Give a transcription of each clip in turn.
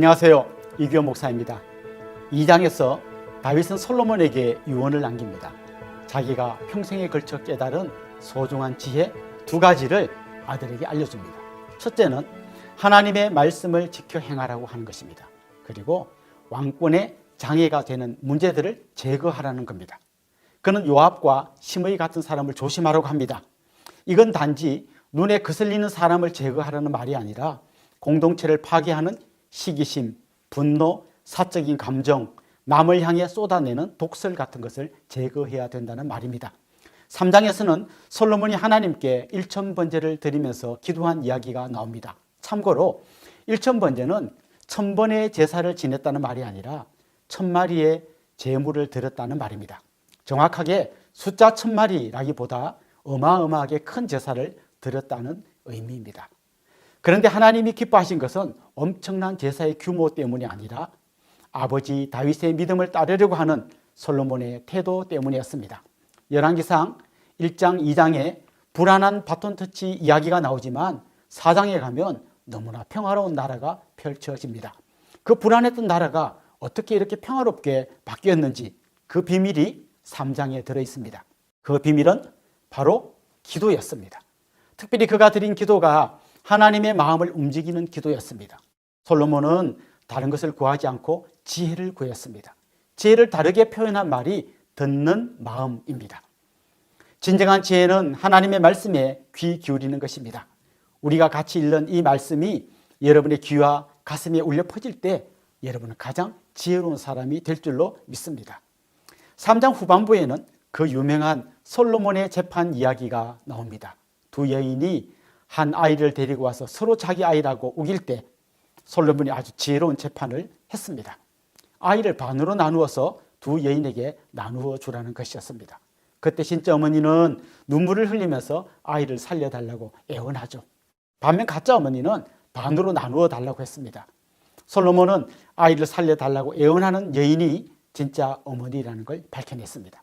안녕하세요. 이규현 목사입니다. 2장에서 다윗은 솔로몬에게 유언을 남깁니다. 자기가 평생에 걸쳐 깨달은 소중한 지혜 2가지를 아들에게 알려줍니다. 첫째는 하나님의 말씀을 지켜 행하라고 하는 것입니다. 그리고 왕권의 장애가 되는 문제들을 제거하라는 겁니다. 그는 요압과 시므이 같은 사람을 조심하라고 합니다. 이건 단지 눈에 거슬리는 사람을 제거하라는 말이 아니라 공동체를 파괴하는 시기심, 분노, 사적인 감정, 남을 향해 쏟아내는 독설 같은 것을 제거해야 된다는 말입니다. 3장에서는 솔로몬이 하나님께 1000번제를 드리면서 기도한 이야기가 나옵니다. 참고로 1000번제는 1000번의 제사를 지냈다는 말이 아니라 1000마리의 제물을 드렸다는 말입니다. 정확하게 숫자 1000마리라기보다 어마어마하게 큰 제사를 드렸다는 의미입니다. 그런데 하나님이 기뻐하신 것은 엄청난 제사의 규모 때문이 아니라 아버지 다윗의 믿음을 따르려고 하는 솔로몬의 태도 때문이었습니다. 열왕기상 1장, 2장에 불안한 바톤터치 이야기가 나오지만 4장에 가면 너무나 평화로운 나라가 펼쳐집니다. 그 불안했던 나라가 어떻게 이렇게 평화롭게 바뀌었는지 그 비밀이 3장에 들어있습니다. 그 비밀은 바로 기도였습니다. 특별히 그가 드린 기도가 하나님의 마음을 움직이는 기도였습니다. 솔로몬은 다른 것을 구하지 않고 지혜를 구했습니다. 지혜를 다르게 표현한 말이 듣는 마음입니다. 진정한 지혜는 하나님의 말씀에 귀 기울이는 것입니다. 우리가 같이 읽는 이 말씀이 여러분의 귀와 가슴에 울려 퍼질 때 여러분은 가장 지혜로운 사람이 될 줄로 믿습니다. 3장 후반부에는 그 유명한 솔로몬의 재판 이야기가 나옵니다. 2 여인이 한 아이를 데리고 와서 서로 자기 아이라고 우길 때 솔로몬이 아주 지혜로운 재판을 했습니다. 아이를 반으로 나누어서 2 여인에게 나누어 주라는 것이었습니다. 그때 진짜 어머니는 눈물을 흘리면서 아이를 살려달라고 애원하죠. 반면 가짜 어머니는 반으로 나누어 달라고 했습니다. 솔로몬은 아이를 살려달라고 애원하는 여인이 진짜 어머니라는 걸 밝혀냈습니다.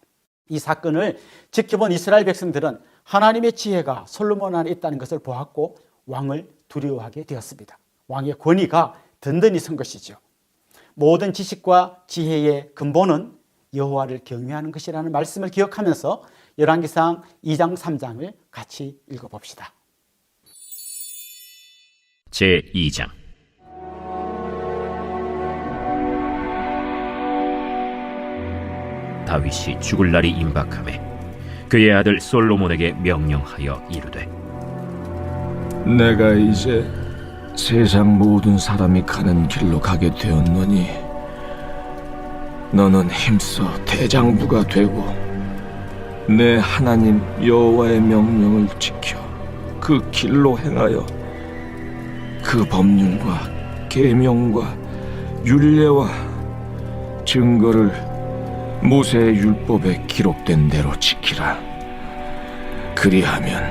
이 사건을 지켜본 이스라엘 백성들은 하나님의 지혜가 솔로몬 안에 있다는 것을 보았고 왕을 두려워하게 되었습니다. 왕의 권위가 든든히 선 것이죠. 모든 지식과 지혜의 근본은 여호와를 경외하는 것이라는 말씀을 기억하면서 열왕기상 2장 3장을 같이 읽어봅시다. 제2장 다윗이 죽을 날이 임박하매 그의 아들 솔로몬에게 명령하여 이르되 내가 이제 세상 모든 사람이 가는 길로 가게 되었노니 너는 힘써 대장부가 되고 내 하나님 여호와의 명령을 지켜 그 길로 행하여 그 법률과 계명과 율례와 증거를 모세의 율법에 기록된 대로 지키라. 그리하면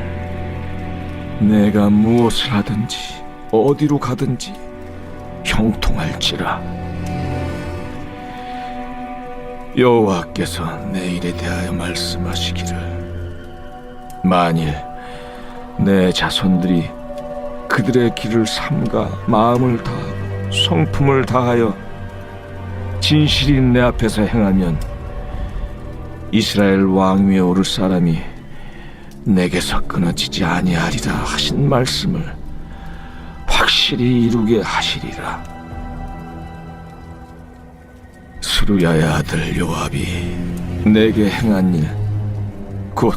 내가 무엇을 하든지 어디로 가든지 형통할지라. 여호와께서 내 일에 대하여 말씀하시기를 만일 내 자손들이 그들의 길을 삼가 마음을 다하고 성품을 다하여 진실이 내 앞에서 행하면 이스라엘 왕위에 오를 사람이 내게서 끊어지지 아니하리라 하신 말씀을 확실히 이루게 하시리라. 스루야의 아들 요압이 내게 행한 일 곧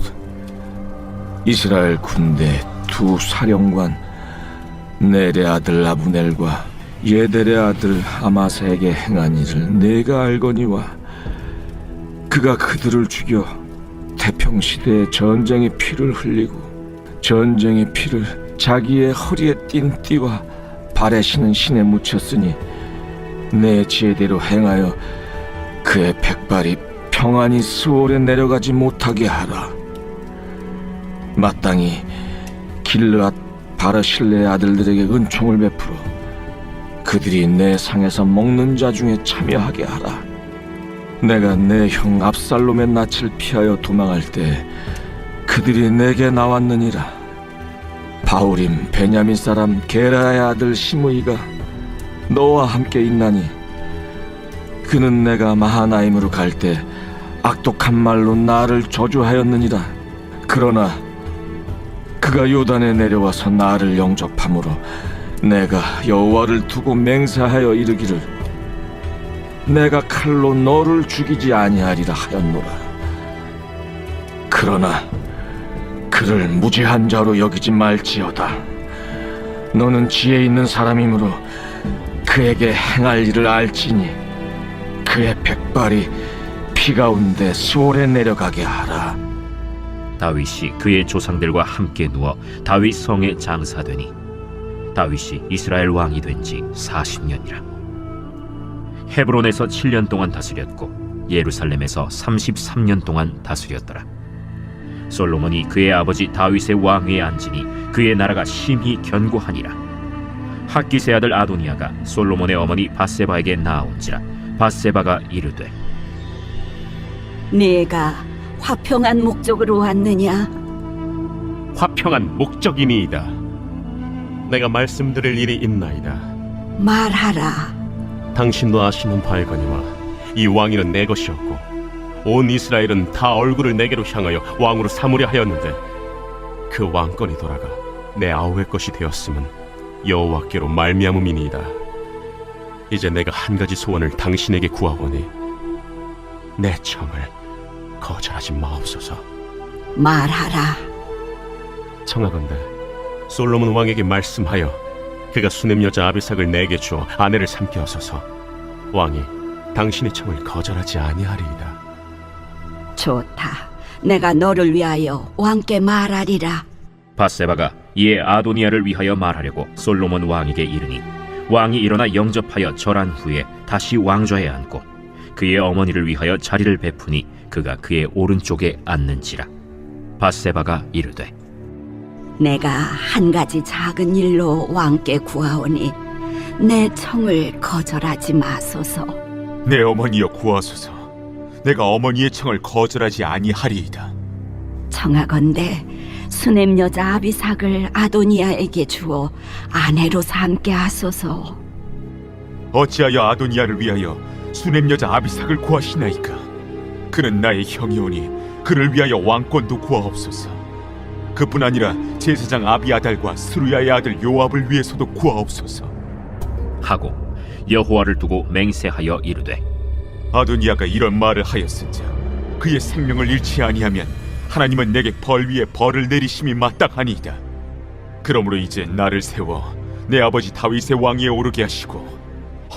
이스라엘 군대 2 사령관 넬의 아들 아브넬과 예델의 아들 아마사에게 행한 일을 내가 알거니와 그가 그들을 죽여 태평시대에 전쟁의 피를 흘리고 전쟁의 피를 자기의 허리에 띤 띠와 발에 신은 신에 묻혔으니 내 지혜대로 행하여 그의 백발이 평안히 스올에 내려가지 못하게 하라. 마땅히 길르앗 바르실레의 아들들에게 은총을 베풀어 그들이 내 상에서 먹는 자 중에 참여하게 하라. 내가 내 형 압살롬의 낯을 피하여 도망할 때 그들이 내게 나왔느니라. 바울임 베냐민 사람 게라의 아들 시므이가 너와 함께 있나니 그는 내가 마하나임으로 갈 때 악독한 말로 나를 저주하였느니라. 그러나 그가 요단에 내려와서 나를 영접함으로 내가 여호와를 두고 맹세하여 이르기를 내가 칼로 너를 죽이지 아니하리라 하였노라. 그러나 그를 무죄한 자로 여기지 말지어다. 너는 지혜 있는 사람이므로 그에게 행할 일을 알지니 그의 백발이 피 가운데 수월에 내려가게 하라. 다윗이 그의 조상들과 함께 누워 다윗 성에 장사되니 다윗이 이스라엘 왕이 된 지 40년이라. 헤브론에서 7년 동안 다스렸고 예루살렘에서 33년 동안 다스렸더라. 솔로몬이 그의 아버지 다윗의 왕위에 앉으니 그의 나라가 심히 견고하니라. 학기세 아들 아도니아가 솔로몬의 어머니 밧세바에게 나아온지라. 밧세바가 이르되 네가 화평한 목적으로 왔느냐? 화평한 목적이니이다. 내가 말씀드릴 일이 있나이다. 말하라. 당신도 아시는 바이거니와 이 왕위는 내 것이었고 온 이스라엘은 다 얼굴을 내게로 향하여 왕으로 삼으려 하였는데 그 왕권이 돌아가 내 아우의 것이 되었음은 여호와께로 말미암음이니이다. 이제 내가 한 가지 소원을 당신에게 구하오니 내 청을 거절하지 마옵소서. 말하라. 청하건대 솔로몬 왕에게 말씀하여 그가 수냄 여자 아비삭을 내게 주어 아내를 삼게 하소서. 왕이 당신의 청을 거절하지 아니하리이다. 좋다. 내가 너를 위하여 왕께 말하리라. 밧세바가 이에 아도니아를 위하여 말하려고 솔로몬 왕에게 이르니 왕이 일어나 영접하여 절한 후에 다시 왕좌에 앉고 그의 어머니를 위하여 자리를 베푸니 그가 그의 오른쪽에 앉는지라. 밧세바가 이르되 내가 한 가지 작은 일로 왕께 구하오니 내 청을 거절하지 마소서. 내 어머니여 구하소서. 내가 어머니의 청을 거절하지 아니하리이다. 청하건대 수냄 여자 아비삭을 아도니아에게 주어 아내로 삼게 하소서. 어찌하여 아도니아를 위하여 수냄 여자 아비삭을 구하시나이까? 그는 나의 형이오니 그를 위하여 왕권도 구하옵소서. 그뿐 아니라 제사장 아비아달과 스루야의 아들 요압을 위해서도 구하옵소서. 하고 여호와를 두고 맹세하여 이르되 아도니아가 이런 말을 하였은즉 그의 생명을 잃지 아니하면 하나님은 내게 벌 위에 벌을 내리심이 마땅하니이다. 그러므로 이제 나를 세워 내 아버지 다윗의 왕위에 오르게 하시고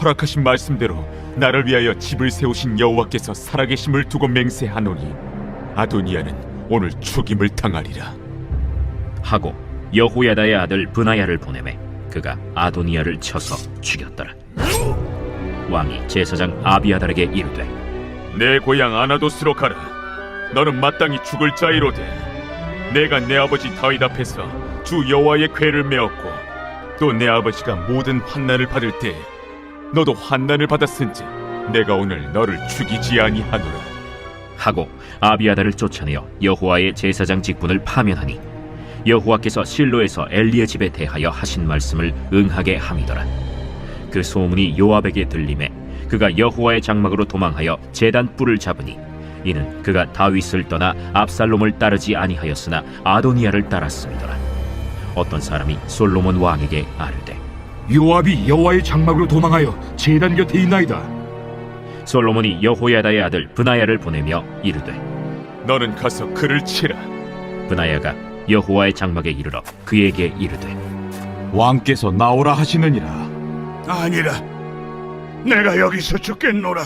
허락하신 말씀대로 나를 위하여 집을 세우신 여호와께서 살아계심을 두고 맹세하노니 아도니아는 오늘 죽임을 당하리라. 하고 여호야다의 아들 브나야를 보내매 그가 아도니아를 쳐서 죽였더라. 왕이 제사장 아비아달에게 이르되 내 고향 아나도스로 가라. 너는 마땅히 죽을 자이로되 내가 내 아버지 다윗 앞에서 주 여호와의 궤를 메었고 또 내 아버지가 모든 환난을 받을 때 너도 환난을 받았은지 내가 오늘 너를 죽이지 아니하노라. 하고 아비아달을 쫓아내어 여호와의 제사장 직분을 파면하니 여호와께서 실로에서 엘리의 집에 대하여 하신 말씀을 응하게 함이더라. 그 소문이 요압에게 들림에 그가 여호와의 장막으로 도망하여 제단 뿔을 잡으니 이는 그가 다윗을 떠나 압살롬을 따르지 아니하였으나 아도니아를 따랐음이더라. 어떤 사람이 솔로몬 왕에게 아뢰되 요압이 여호와의 장막으로 도망하여 제단 곁에 있나이다. 솔로몬이 여호야다의 아들 브나야를 보내며 이르되 너는 가서 그를 치라. 브나야가 여호와의 장막에 이르러 그에게 이르되 왕께서 나오라 하시느니라. 아니라 내가 여기서 죽겠노라.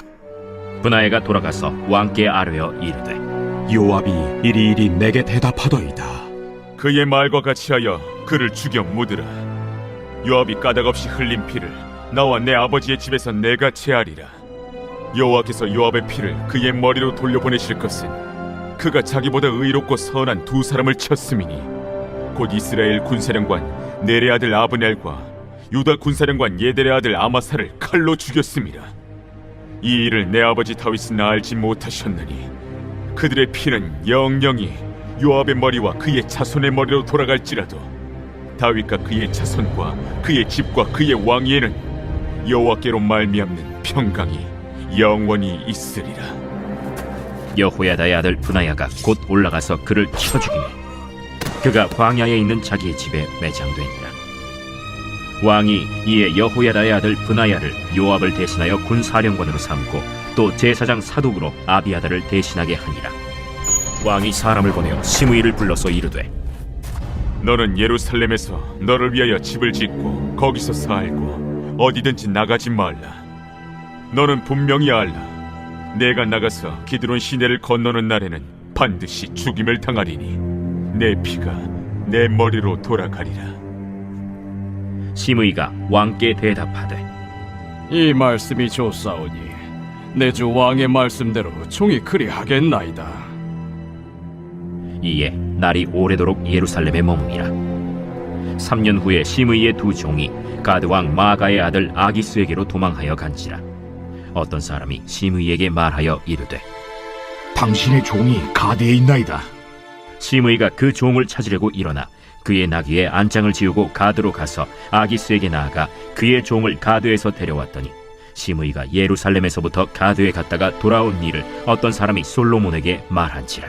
브나야가 돌아가서 왕께 아뢰어 이르되 요압이 이리이리 내게 대답하더이다. 그의 말과 같이 하여 그를 죽여 묻으라. 요압이 까닭없이 흘린 피를 나와 내 아버지의 집에서 내가 제하리라. 여호와께서 요압의 피를 그의 머리로 돌려보내실 것은 그가 자기보다 의롭고 선한 두 사람을 쳤음이니 곧 이스라엘 군사령관 넬의 아들 아브넬과 유다 군사령관 예델의 아들 아마사를 칼로 죽였음이라. 이 일을 내 아버지 다윗은 알지 못하셨느니 그들의 피는 영영이 요압의 머리와 그의 자손의 머리로 돌아갈지라도 다윗과 그의 자손과 그의 집과 그의 왕위에는 여호와께로 말미암는 평강이 영원히 있으리라. 여호야다의 아들 브나야가 곧 올라가서 그를 쳐 죽이매 그가 광야에 있는 자기의 집에 매장되니라. 왕이 이에 여호야다의 아들 브나야를 요압을 대신하여 군사령관으로 삼고 또 제사장 사독으로 아비아다를 대신하게 하니라. 왕이 사람을 보내어 시므이를 불러서 이르되 너는 예루살렘에서 너를 위하여 집을 짓고 거기서 살고 어디든지 나가지 말라. 너는 분명히 알라. 내가 나가서 기드론 시내를 건너는 날에는 반드시 죽임을 당하리니 내 피가 내 머리로 돌아가리라. 시므이가 왕께 대답하되 이 말씀이 좋사오니 내 주 왕의 말씀대로 종이 그리하겠나이다. 이에 날이 오래도록 예루살렘에 머무니라. 3년 후에 시므이의 두 종이 가드 왕 마가의 아들 아기스에게로 도망하여 간지라. 어떤 사람이 시므이에게 말하여 이르되 당신의 종이 가드에 있나이다. 시므이가 그 종을 찾으려고 일어나 그의 나귀에 안장을 지우고 가드로 가서 아기스에게 나아가 그의 종을 가드에서 데려왔더니 시므이가 예루살렘에서부터 가드에 갔다가 돌아온 일을 어떤 사람이 솔로몬에게 말한지라.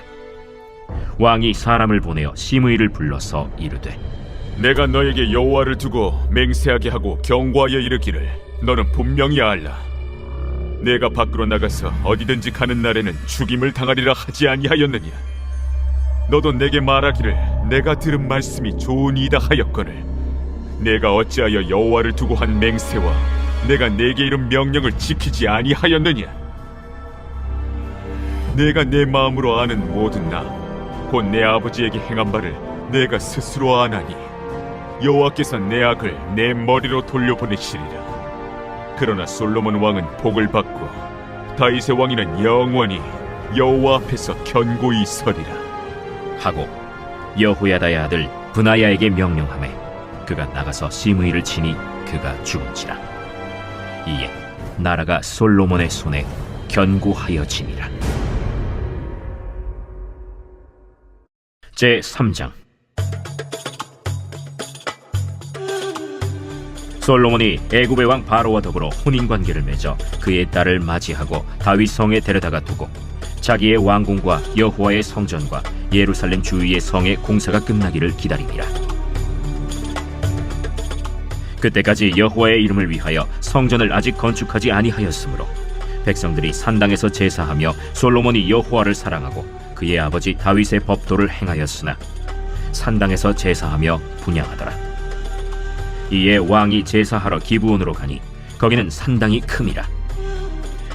왕이 사람을 보내어 시므이를 불러서 이르되 내가 너에게 여호와를 두고 맹세하게 하고 경고하여 이르기를 너는 분명히 알라. 내가 밖으로 나가서 어디든지 가는 날에는 죽임을 당하리라 하지 아니하였느냐. 너도 내게 말하기를 내가 들은 말씀이 좋으니이다 하였거늘 내가 어찌하여 여호와를 두고 한 맹세와 내가 내게 이른 명령을 지키지 아니하였느냐. 내가 내 마음으로 아는 모든 나 곧 내 아버지에게 행한 바를 내가 스스로 아나니 여호와께서 내 악을 내 머리로 돌려보내시리라. 그러나 솔로몬 왕은 복을 받고 다윗의 왕위는 영원히 여호와 앞에서 견고히 서리라 하고 여호야다의 아들 브나야에게 명령하매 그가 나가서 시므이를 치니 그가 죽은지라. 이에 나라가 솔로몬의 손에 견고하여지니라. 제3장. 솔로몬이 애굽의 왕 바로와 더불어 혼인관계를 맺어 그의 딸을 맞이하고 다윗 성에 데려다가 두고 자기의 왕궁과 여호와의 성전과 예루살렘 주위의 성의 공사가 끝나기를 기다립니다. 그때까지 여호와의 이름을 위하여 성전을 아직 건축하지 아니하였으므로 백성들이 산당에서 제사하며 솔로몬이 여호와를 사랑하고 그의 아버지 다윗의 법도를 행하였으나 산당에서 제사하며 분향하더라. 이에 왕이 제사하러 기브온으로 가니 거기는 산당이 큼이라.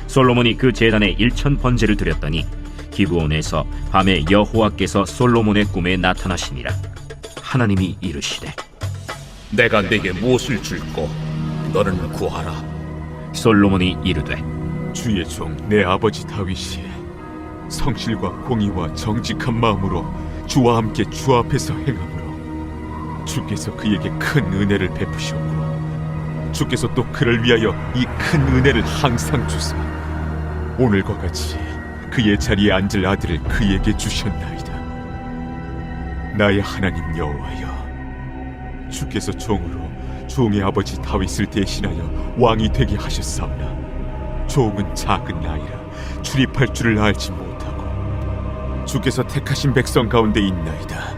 솔로몬이 그 제단에 1000번제를 드렸더니 기브온에서 밤에 여호와께서 솔로몬의 꿈에 나타나시니라. 하나님이 이르시되 내가 네게 무엇을 줄꼬 너는 구하라. 솔로몬이 이르되 주의 종 내 아버지 다윗이 성실과 공의와 정직한 마음으로 주와 함께 주 앞에서 행함으로 주께서 그에게 큰 은혜를 베푸셨고 주께서 또 그를 위하여 이 큰 은혜를 항상 주사 오늘과 같이 그의 자리에 앉을 아들을 그에게 주셨나이다. 나의 하나님 여호와여, 주께서 종으로 종의 아버지 다윗을 대신하여 왕이 되게 하셨사오나 종은 작은 나이라 출입할 줄을 알지 못하고 주께서 택하신 백성 가운데 있나이다.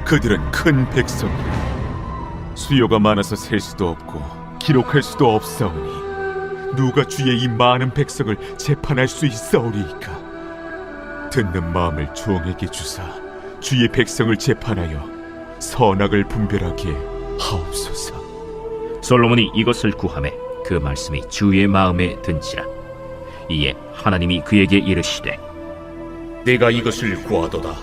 그들은 큰 백성이라 수요가 많아서 셀 수도 없고 기록할 수도 없사오니 누가 주의 이 많은 백성을 재판할 수 있사오리이까. 듣는 마음을 종에게 주사 주의 백성을 재판하여 선악을 분별하게 하옵소서. 솔로몬이 이것을 구하매 그 말씀이 주의 마음에 든지라. 이에 하나님이 그에게 이르시되 네가 이것을 구하도다.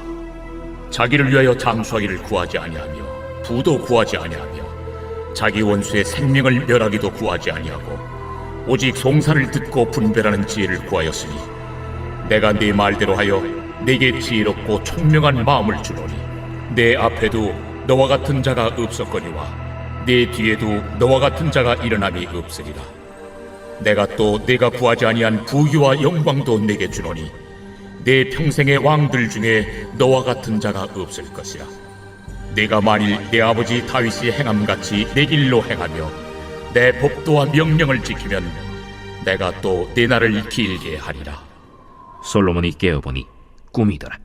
자기를 위하여 장수하기를 구하지 아니하며 부도 구하지 아니하며 자기 원수의 생명을 멸하기도 구하지 아니하고 오직 송사를 듣고 분별하는 지혜를 구하였으니 내가 네 말대로 하여 네게 지혜롭고 총명한 마음을 주노니 내 앞에도 너와 같은 자가 없었거니와 네 뒤에도 너와 같은 자가 일어남이 없으리라. 내가 또 네가 구하지 아니한 부귀와 영광도 내게 주노니 내 평생의 왕들 중에 너와 같은 자가 없을 것이라. 내가 만일 내 아버지 다윗이 행함같이 내 길로 행하며 내 법도와 명령을 지키면 내가 또 네 날을 길게 하리라. 솔로몬이 깨어보니 꿈이더라.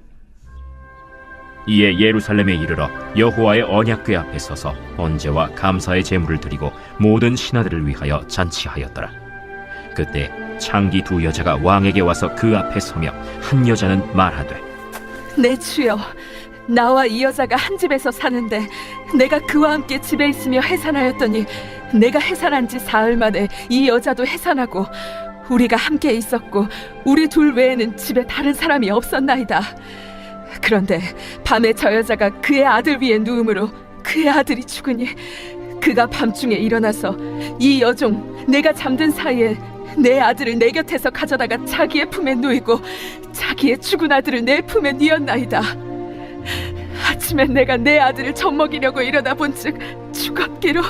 이에 예루살렘에 이르러 여호와의 언약궤 앞에 서서 번제와 감사의 제물을 드리고 모든 신하들을 위하여 잔치하였더라. 그때 창기 두 여자가 왕에게 와서 그 앞에 서며 한 여자는 말하되, 내 주여, 나와 이 여자가 한 집에서 사는데 내가 그와 함께 집에 있으며 해산하였더니 내가 해산한 지 사흘 만에 이 여자도 해산하고 우리가 함께 있었고 우리 둘 외에는 집에 다른 사람이 없었나이다. 그런데 밤에 저 여자가 그의 아들 위에 누움으로 그의 아들이 죽으니 그가 밤중에 일어나서 이 여종 내가 잠든 사이에 내 아들을 내 곁에서 가져다가 자기의 품에 누이고 자기의 죽은 아들을 내 품에 뉘었나이다. 아침에 내가 내 아들을 젖먹이려고 일어나 본즉 죽었기로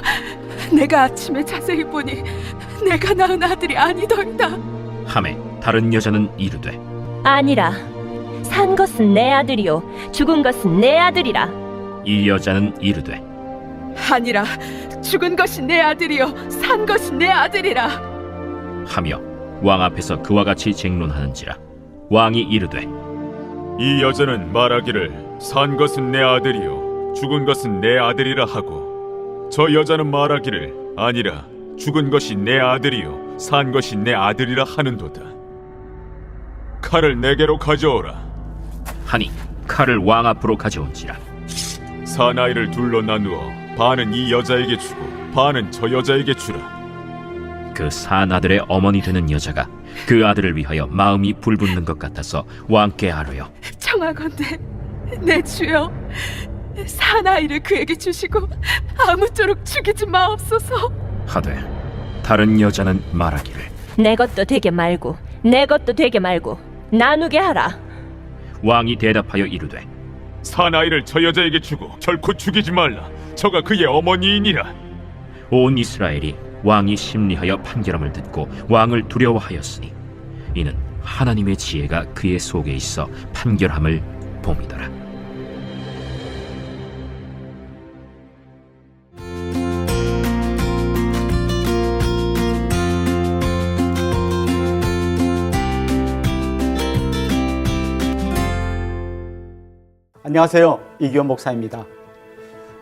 내가 아침에 자세히 보니 내가 낳은 아들이 아니더이다. 하매 다른 여자는 이르되, 아니라 산 것은 내 아들이요 죽은 것은 내 아들이라. 이 여자는 이르되, 아니라 죽은 것이 내 아들이요 산 것이 내 아들이라 하며 왕 앞에서 그와 같이 쟁론하는지라. 왕이 이르되, 이 여자는 말하기를 산 것은 내 아들이요 죽은 것은 내 아들이라 하고, 저 여자는 말하기를 아니라 죽은 것이 내 아들이요 산 것이 내 아들이라 하는도다. 칼을 내게로 가져오라 하니 칼을 왕 앞으로 가져온지라. 사나이를 둘로 나누어 반은 이 여자에게 주고 반은 저 여자에게 주라. 그 산 아들의 어머니 되는 여자가 그 아들을 위하여 마음이 불붙는 것 같아서 왕께 아뢰어, 청하건대 내 주여, 사나이를 그에게 주시고 아무쪼록 죽이지 마옵소서. 하되 다른 여자는 말하기를, 내 것도 되게 말고 내 것도 되게 말고 나누게 하라. 왕이 대답하여 이르되, 사나이를 저 여자에게 주고 결코 죽이지 말라. 저가 그의 어머니이니라. 온 이스라엘이 왕이 심리하여 판결함을 듣고 왕을 두려워하였으니 이는 하나님의 지혜가 그의 속에 있어 판결함을 봄이더라. 안녕하세요. 이규현 목사입니다.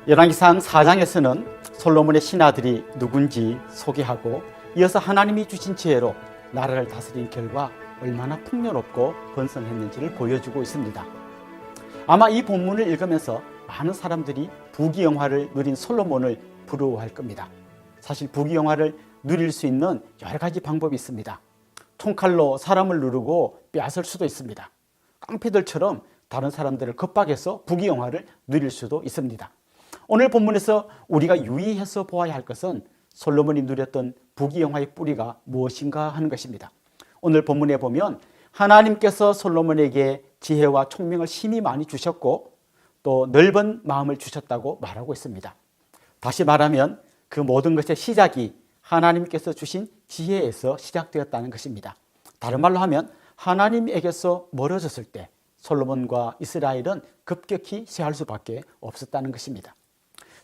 열왕기상 4장에서는 솔로몬의 신하들이 누군지 소개하고 이어서 하나님이 주신 지혜로 나라를 다스린 결과 얼마나 풍요롭고 번성했는지를 보여주고 있습니다. 아마 이 본문을 읽으면서 많은 사람들이 부귀영화를 누린 솔로몬을 부러워할 겁니다. 사실 부귀영화를 누릴 수 있는 여러 가지 방법이 있습니다. 총칼로 사람을 누르고 빼앗을 수도 있습니다. 깡패들처럼 다른 사람들을 겁박해서 부귀영화를 누릴 수도 있습니다. 오늘 본문에서 우리가 유의해서 보아야 할 것은 솔로몬이 누렸던 부귀영화의 뿌리가 무엇인가 하는 것입니다. 오늘 본문에 보면 하나님께서 솔로몬에게 지혜와 총명을 심히 많이 주셨고 또 넓은 마음을 주셨다고 말하고 있습니다. 다시 말하면 그 모든 것의 시작이 하나님께서 주신 지혜에서 시작되었다는 것입니다. 다른 말로 하면 하나님에게서 멀어졌을 때 솔로몬과 이스라엘은 급격히 쇠할 수밖에 없었다는 것입니다.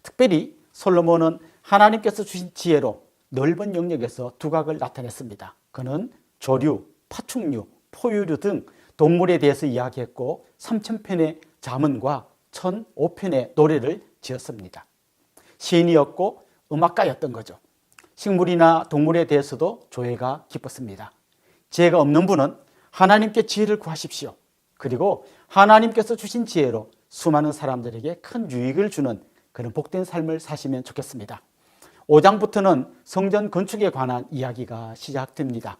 특별히 솔로몬은 하나님께서 주신 지혜로 넓은 영역에서 두각을 나타냈습니다. 그는 조류, 파충류, 포유류 등 동물에 대해서 이야기했고 3000편의 잠언과 1005편의 노래를 지었습니다. 시인이었고 음악가였던 거죠. 식물이나 동물에 대해서도 조예가 깊었습니다. 지혜가 없는 분은 하나님께 지혜를 구하십시오. 그리고 하나님께서 주신 지혜로 수많은 사람들에게 큰 유익을 주는 그런 복된 삶을 사시면 좋겠습니다. 5장부터는 성전 건축에 관한 이야기가 시작됩니다.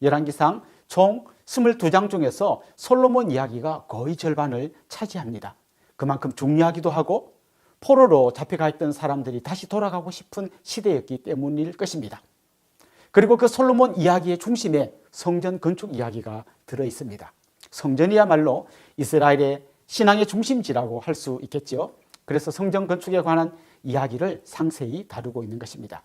열왕기상 총 22장 중에서 솔로몬 이야기가 거의 절반을 차지합니다. 그만큼 중요하기도 하고 포로로 잡혀가 있던 사람들이 다시 돌아가고 싶은 시대였기 때문일 것입니다. 그리고 그 솔로몬 이야기의 중심에 성전 건축 이야기가 들어 있습니다. 성전이야말로 이스라엘의 신앙의 중심지라고 할 수 있겠죠. 그래서 성전 건축에 관한 이야기를 상세히 다루고 있는 것입니다.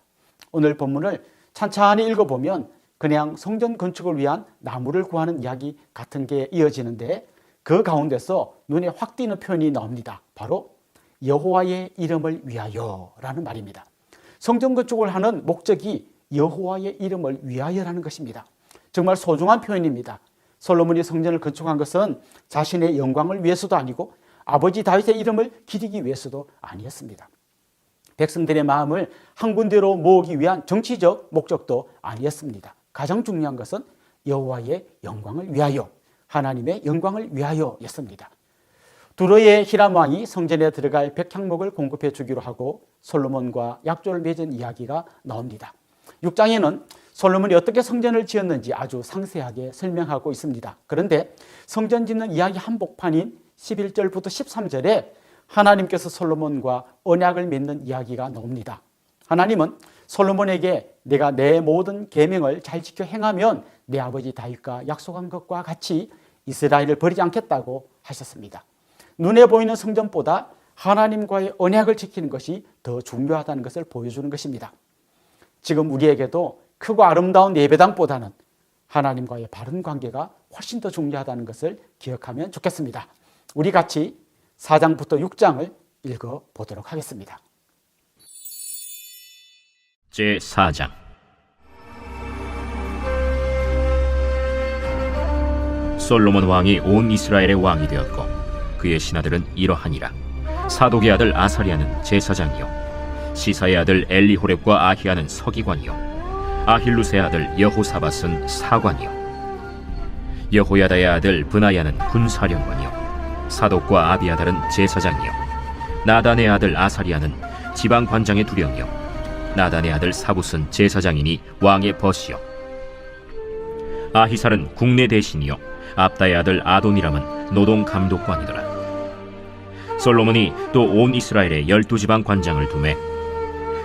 오늘 본문을 찬찬히 읽어보면 그냥 성전 건축을 위한 나무를 구하는 이야기 같은 게 이어지는데 그 가운데서 눈에 확 띄는 표현이 나옵니다. 바로 여호와의 이름을 위하여 라는 말입니다. 성전 건축을 하는 목적이 여호와의 이름을 위하여라는 것입니다. 정말 소중한 표현입니다. 솔로몬이 성전을 건축한 것은 자신의 영광을 위해서도 아니고 아버지 다윗의 이름을 기리기 위해서도 아니었습니다. 백성들의 마음을 한 군데로 모으기 위한 정치적 목적도 아니었습니다. 가장 중요한 것은 여호와의 영광을 위하여, 하나님의 영광을 위하여였습니다. 두로의 히람 왕이 성전에 들어갈 백향목을 공급해 주기로 하고 솔로몬과 약조를 맺은 이야기가 나옵니다. 6장에는 솔로몬이 어떻게 성전을 지었는지 아주 상세하게 설명하고 있습니다. 그런데 성전 짓는 이야기 한복판인 11절부터 13절에 하나님께서 솔로몬과 언약을 맺는 이야기가 나옵니다. 하나님은 솔로몬에게 내가 내 모든 계명을 잘 지켜 행하면 내 아버지 다윗과 약속한 것과 같이 이스라엘을 버리지 않겠다고 하셨습니다. 눈에 보이는 성전보다 하나님과의 언약을 지키는 것이 더 중요하다는 것을 보여주는 것입니다. 지금 우리에게도 크고 아름다운 예배당보다는 하나님과의 바른 관계가 훨씬 더 중요하다는 것을 기억하면 좋겠습니다. 우리 같이 4장부터 6장을 읽어보도록 하겠습니다. 제4장. 솔로몬 왕이 온 이스라엘의 왕이 되었고 그의 신하들은 이러하니라. 사독의 아들 아사리아는 제사장이요 시사의 아들 엘리호렙과 아히야는 서기관이요 아힐루스의 아들 여호사밧은 사관이요 여호야다의 아들 브나야는 군사령관이요 사독과 아비아달은 제사장이요 나단의 아들 아사리아는 지방관장의 두령이요 나단의 아들 사붓은 제사장이니 왕의 벗이요 아히살은 국내 대신이요 압다의 아들 아도니람은 노동감독관이더라. 솔로몬이 또 온 이스라엘에 12지방 관장을 두매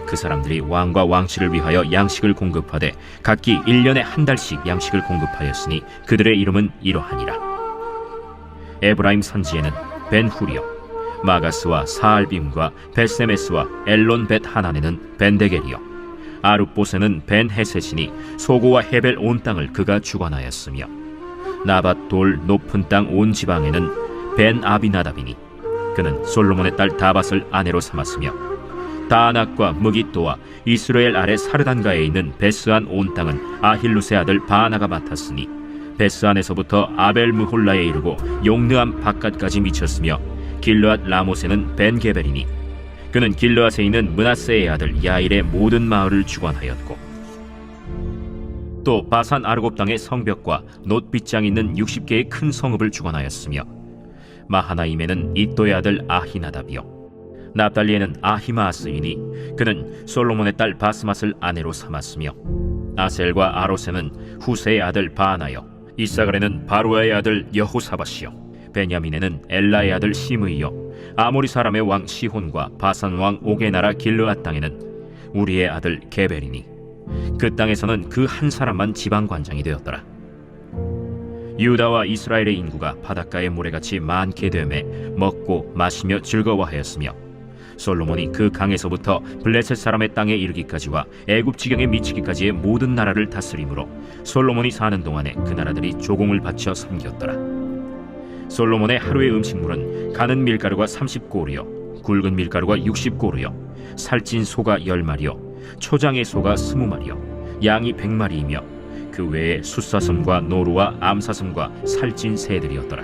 그 사람들이 왕과 왕실을 위하여 양식을 공급하되 각기 1년에 한 달씩 양식을 공급하였으니 그들의 이름은 이러하니라. 에브라임 산지에는 벤후리요 마가스와 사알빔과 벳세메스와 엘론 벳 하난에는 벤데겔이요 아룻보세는 벤헤셋이니 소고와 헤벨 온 땅을 그가 주관하였으며 나밧 돌 높은 땅 온 지방에는 벤 아비나답이니 그는 솔로몬의 딸 다밧을 아내로 삼았으며 다낙과 무깃도와 이스라엘 아래 사르단가에 있는 베스안 온 땅은 아힐루스의 아들 바나가 맡았으니 베스안에서부터 아벨 무홀라에 이르고 용느암 바깥까지 미쳤으며 길르앗 라모세는 벤게벨이니 그는 길르앗에 있는 므낫세의 아들 야일의 모든 마을을 주관하였고 또 바산 아르곱 땅의 성벽과 놋빗장 있는 60개의 큰 성읍을 주관하였으며 마하나임에는 이또의 아들 아히나답이요 납달리에는 아히마아스이니 그는 솔로몬의 딸 바스맛을 아내로 삼았으며 아셀과 아로세는 후세의 아들 바하나요 이사갈에는 바루아의 아들 여호사밧이요 베냐민에는 엘라의 아들 시므이요 아모리 사람의 왕 시혼과 바산 왕 옥의 나라 길르앗 땅에는 우리의 아들 게벨이니 그 땅에서는 그 한 사람만 지방관장이 되었더라. 유다와 이스라엘의 인구가 바닷가의 모래같이 많게 되매 먹고 마시며 즐거워하였으며 솔로몬이 그 강에서부터 블레셋 사람의 땅에 이르기까지와 애굽 지경에 미치기까지의 모든 나라를 다스림으로 솔로몬이 사는 동안에 그 나라들이 조공을 바쳐 섬겼더라. 솔로몬의 하루의 음식물은 가는 밀가루가 30고르요 굵은 밀가루가 60고르요 살찐 소가 10마리요 초장의 소가 20마리요 양이 100마리이며 그 외에 숫사슴과 노루와 암사슴과 살찐 새들이었더라.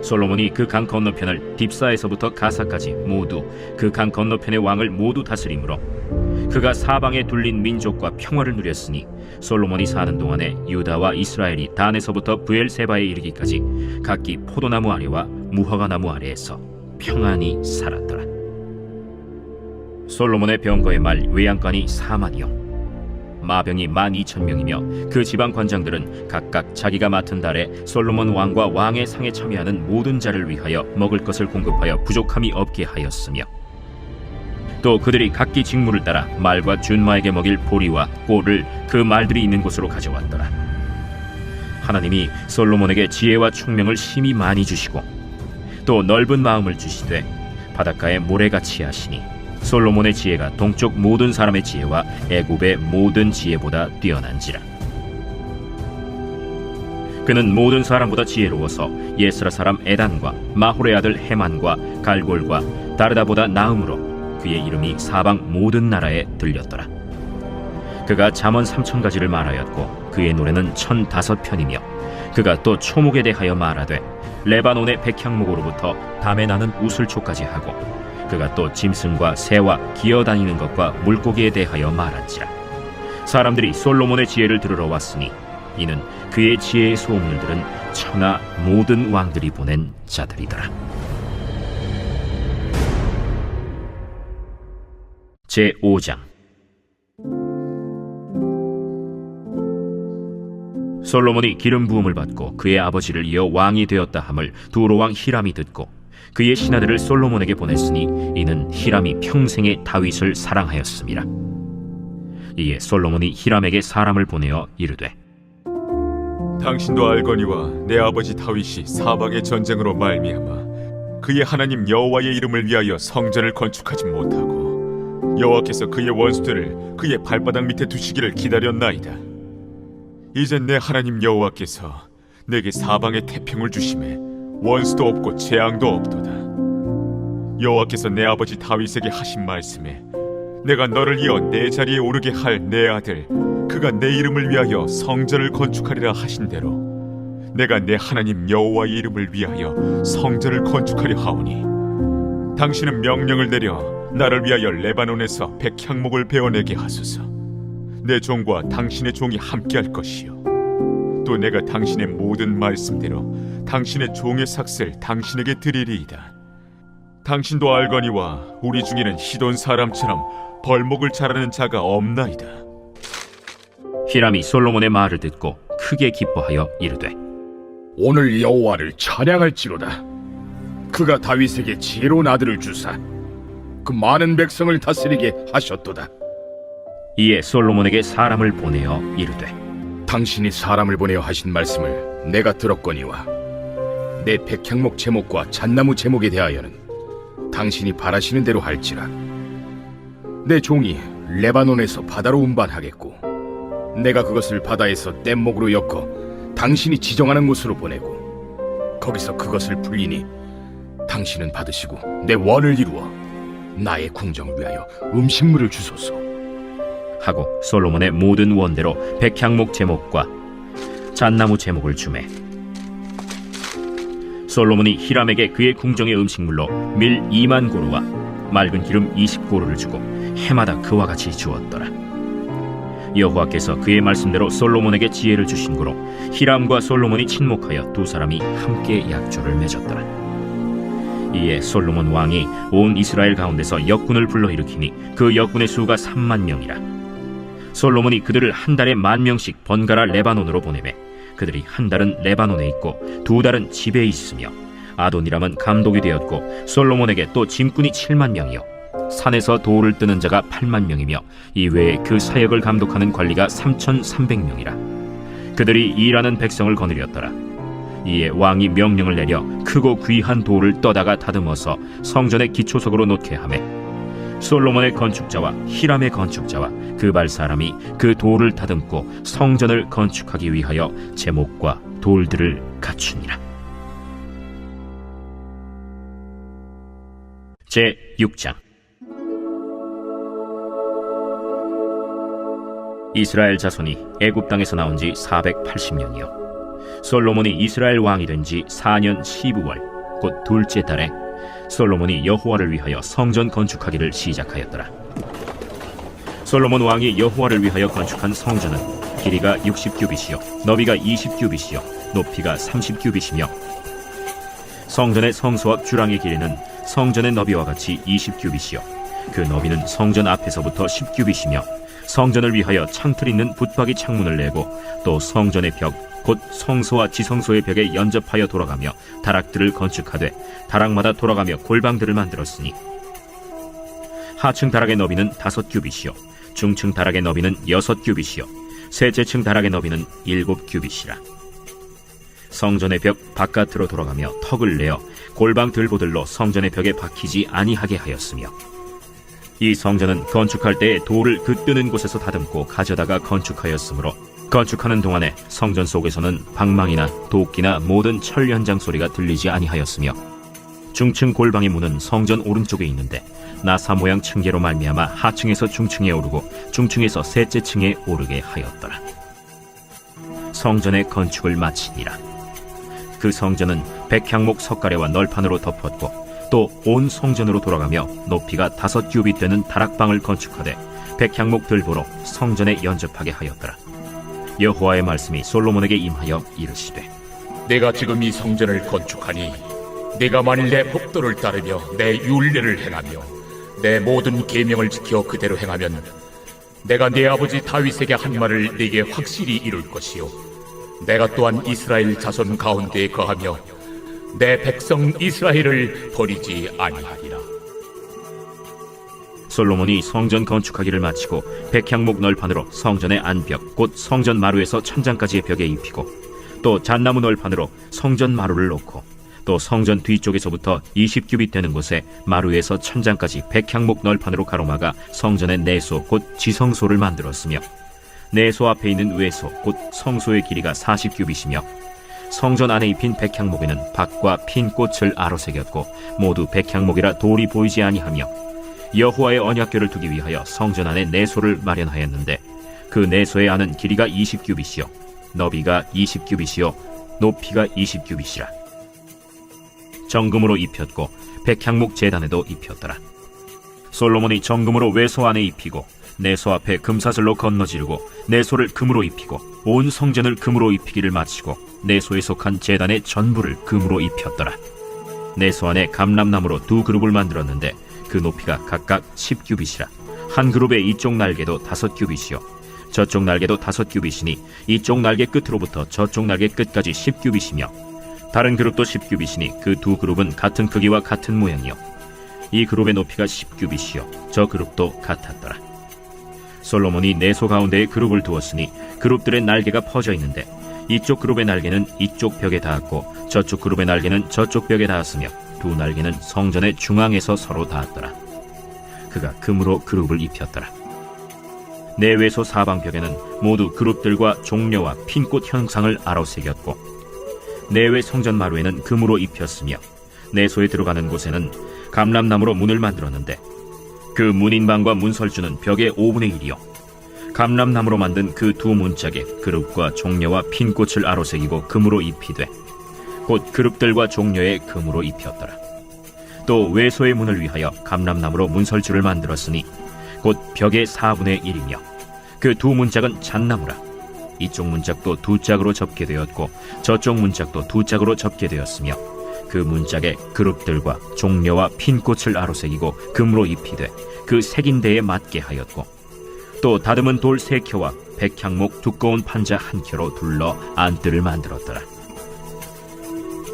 솔로몬이 그 강 건너편을 딥사에서부터 가사까지 모두 그 강 건너편의 왕을 모두 다스림으로 그가 사방에 둘린 민족과 평화를 누렸으니 솔로몬이 사는 동안에 유다와 이스라엘이 단에서부터 브엘세바에 이르기까지 각기 포도나무 아래와 무화과나무 아래에서 평안히 살았더라. 솔로몬의 병거의 말 외양간이 4만이요 마병이 12,000명이며 그 지방 관장들은 각각 자기가 맡은 달에 솔로몬 왕과 왕의 상에 참여하는 모든 자를 위하여 먹을 것을 공급하여 부족함이 없게 하였으며 또 그들이 각기 직무를 따라 말과 준마에게 먹일 보리와 꼴을 그 말들이 있는 곳으로 가져왔더라. 하나님이 솔로몬에게 지혜와 총명을 심히 많이 주시고 또 넓은 마음을 주시되 바닷가에 모래같이 하시니 솔로몬의 지혜가 동쪽 모든 사람의 지혜와 애굽의 모든 지혜보다 뛰어난지라. 그는 모든 사람보다 지혜로워서 예스라 사람 에단과 마홀의 아들 헤만과 갈골과 다르다보다 나음으로 그의 이름이 사방 모든 나라에 들렸더라. 그가 잠언 3000가지를 말하였고 그의 노래는 1005편이며 그가 또 초목에 대하여 말하되 레바논의 백향목으로부터 담에 나는 우슬초까지 하고 그가 또 짐승과 새와 기어다니는 것과 물고기에 대하여 말한지라. 사람들이 솔로몬의 지혜를 들으러 왔으니 이는 그의 지혜의 소문을 들은 천하 모든 왕들이 보낸 자들이더라. 제5장. 솔로몬이 기름 부음을 받고 그의 아버지를 이어 왕이 되었다 함을 두로왕 히람이 듣고 그의 신하들을 솔로몬에게 보냈으니 이는 히람이 평생에 다윗을 사랑하였음이라. 이에 솔로몬이 히람에게 사람을 보내어 이르되 당신도 알거니와 내 아버지 다윗이 사방의 전쟁으로 말미암아 그의 하나님 여호와의 이름을 위하여 성전을 건축하지 못하고 여호와께서 그의 원수들을 그의 발바닥 밑에 두시기를 기다렸나이다. 이제 내 하나님 여호와께서 내게 사방의 태평을 주심에 원수도 없고 재앙도 없도다. 여호와께서 내 아버지 다윗에게 하신 말씀에 내가 너를 이어 내 자리에 오르게 할 내 아들 그가 내 이름을 위하여 성전을 건축하리라 하신 대로 내가 내 하나님 여호와의 이름을 위하여 성전을 건축하려 하오니 당신은 명령을 내려 나를 위하여 레바논에서 백향목을 베어내게 하소서. 내 종과 당신의 종이 함께할 것이요 또 내가 당신의 모든 말씀대로 당신의 종의 삭슬 당신에게 드리리이다. 당신도 알거니와 우리 중에는 시돈 사람처럼 벌목을 잘하는 자가 없나이다. 히람이 솔로몬의 말을 듣고 크게 기뻐하여 이르되 오늘 여호와를 찬양할지로다. 그가 다윗에게 지혜로운 아들을 주사 그 많은 백성을 다스리게 하셨도다. 이에 솔로몬에게 사람을 보내어 이르되 당신이 사람을 보내어 하신 말씀을 내가 들었거니와 내 백향목 제목과 잣나무 제목에 대하여는 당신이 바라시는 대로 할지라. 내 종이 레바논에서 바다로 운반하겠고 내가 그것을 바다에서 뗏목으로 엮어 당신이 지정하는 곳으로 보내고 거기서 그것을 불리니 당신은 받으시고 내 원을 이루어 나의 궁정을 위하여 음식물을 주소서 하고 솔로몬의 모든 원대로 백향목 제목과 잣나무 제목을 주매 솔로몬이 히람에게 그의 궁정의 음식물로 밀 2만 고루와 맑은 기름 20고루를 주고 해마다 그와 같이 주었더라. 여호와께서 그의 말씀대로 솔로몬에게 지혜를 주신 고로 히람과 솔로몬이 친목하여 두 사람이 함께 약조를 맺었더라. 이에 솔로몬 왕이 온 이스라엘 가운데서 역군을 불러일으키니 그 역군의 수가 3만 명이라. 솔로몬이 그들을 한 달에 10,000명씩 번갈아 레바논으로 보내매 그들이 한 달은 레바논에 있고 두 달은 집에 있으며 아도니람은 감독이 되었고 솔로몬에게 또 짐꾼이 7만 명이요 산에서 돌을 뜨는 자가 8만 명이며 이외에 그 사역을 감독하는 관리가 3,300명이라. 그들이 일하는 백성을 거느렸더라. 이에 왕이 명령을 내려 크고 귀한 돌을 떠다가 다듬어서 성전의 기초석으로 놓게 하매 솔로몬의 건축자와 히람의 건축자와 그 발 사람이 그 돌을 다듬고 성전을 건축하기 위하여 제목과 돌들을 갖추니라. 제6장. 이스라엘 자손이 애굽 땅에서 나온 지 480년이요 솔로몬이 이스라엘 왕이 된 지 4년 12월 곧 둘째 달에 솔로몬이 여호와를 위하여 성전 건축하기를 시작하였더라. 솔로몬 왕이 여호와를 위하여 건축한 성전은 길이가 60규빗이요 너비가 20규빗이요 높이가 30규빗이며 성전의 성소 앞 주랑의 길이는 성전의 너비와 같이 20규빗이요 그 너비는 성전 앞에서부터 10규빗이며 성전을 위하여 창틀 있는 붙박이 창문을 내고 또 성전의 벽 곧 성소와 지성소의 벽에 연접하여 돌아가며 다락들을 건축하되 다락마다 돌아가며 골방들을 만들었으니 하층 다락의 너비는 5규빗이요 중층 다락의 너비는 6규빗이요 셋째층 다락의 너비는 7규빗이라. 성전의 벽 바깥으로 돌아가며 턱을 내어 골방 들보들로 성전의 벽에 박히지 아니하게 하였으며 이 성전은 건축할 때에 돌을 그 뜨는 곳에서 다듬고 가져다가 건축하였으므로 건축하는 동안에 성전 속에서는 방망이나 도끼나 모든 철 현장 소리가 들리지 아니하였으며 중층 골방의 문은 성전 오른쪽에 있는데 나사 모양 층계로 말미암아 하층에서 중층에 오르고 중층에서 셋째 층에 오르게 하였더라. 성전의 건축을 마치니라. 그 성전은 백향목 석가래와 널판으로 덮었고 또 온 성전으로 돌아가며 높이가 5규빗 되는 다락방을 건축하되 백향목 들보로 성전에 연접하게 하였더라. 여호와의 말씀이 솔로몬에게 임하여 이르시되 내가 지금 이 성전을 건축하니 네가 만일 내 법도를 따르며 내 율례를 행하며 내 모든 계명을 지켜 그대로 행하면 내가 네 아버지 다윗에게 한 말을 네게 확실히 이룰 것이요 내가 또한 이스라엘 자손 가운데에 거하며 내 백성 이스라엘을 버리지 아니하리라. 솔로몬이 성전 건축하기를 마치고 백향목 널판으로 성전의 안벽 곧 성전 마루에서 천장까지의 벽에 입히고 또 잣나무 널판으로 성전 마루를 놓고 또 성전 뒤쪽에서부터 20규빗 되는 곳에 마루에서 천장까지 백향목 널판으로 가로막아 성전의 내소 곧 지성소를 만들었으며 내소 앞에 있는 외소 곧 성소의 길이가 40규빗이며 성전 안에 입힌 백향목에는 박과 핀 꽃을 아로새겼고 모두 백향목이라 돌이 보이지 아니하며 여호와의 언약궤를 두기 위하여 성전 안에 내소를 마련하였는데 그 내소의 안은 길이가 20규빗이요 너비가 20규빗이요 높이가 20규빗이라. 정금으로 입혔고 백향목 제단에도 입혔더라. 솔로몬이 정금으로 외소 안에 입히고 내소 앞에 금사슬로 건너지르고 내소를 금으로 입히고 온 성전을 금으로 입히기를 마치고 내소에 속한 제단의 전부를 금으로 입혔더라. 내소 안에 감람나무로 2그룹을 만들었는데 그 높이가 각각 10규빗이라. 한 그룹의 이쪽 날개도 5규빗이요 저쪽 날개도 5규빗이니 이쪽 날개 끝으로부터 저쪽 날개 끝까지 10규빗이며 다른 그룹도 10규빗이니 그 2그룹은 같은 크기와 같은 모양이요 이 그룹의 높이가 10규빗이요 저 그룹도 같았더라. 솔로몬이 내소 가운데에 그룹을 두었으니 그룹들의 날개가 퍼져 있는데 이쪽 그룹의 날개는 이쪽 벽에 닿았고 저쪽 그룹의 날개는 저쪽 벽에 닿았으며 두 날개는 성전의 중앙에서 서로 닿았더라. 그가 금으로 그룹을 입혔더라. 내외소 사방벽에는 모두 그룹들과 종려와 핀꽃 형상을 아로새겼고 내외 성전 마루에는 금으로 입혔으며 내소에 들어가는 곳에는 감람나무로 문을 만들었는데 그 문인방과 문설주는 벽의 5분의 1이요 감람나무로 만든 그 2 문짝에 그룹과 종려와 핀꽃을 아로새기고 금으로 입히되 곧 그룹들과 종려에 금으로 입혔더라. 또 외소의 문을 위하여 감람나무로 문설주를 만들었으니 곧 벽의 4분의 1이며 그 2 문짝은 잣나무라. 이쪽 문짝도 2짝으로 접게 되었고 저쪽 문짝도 2짝으로 접게 되었으며 그 문짝에 그룹들과 종려와 핀꽃을 아로새기고 금으로 입히되 그 색인 데에 맞게 하였고 또 다듬은 돌 3켜와 백향목 두꺼운 판자 1켜로 둘러 안뜰을 만들었더라.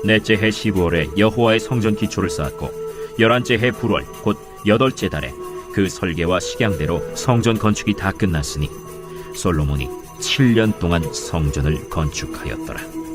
넷째 해 15월에 여호와의 성전 기초를 쌓았고 11째 해 불월 곧 8째 달에 그 설계와 식양대로 성전 건축이 다 끝났으니 솔로몬이 7년 동안 성전을 건축하였더라.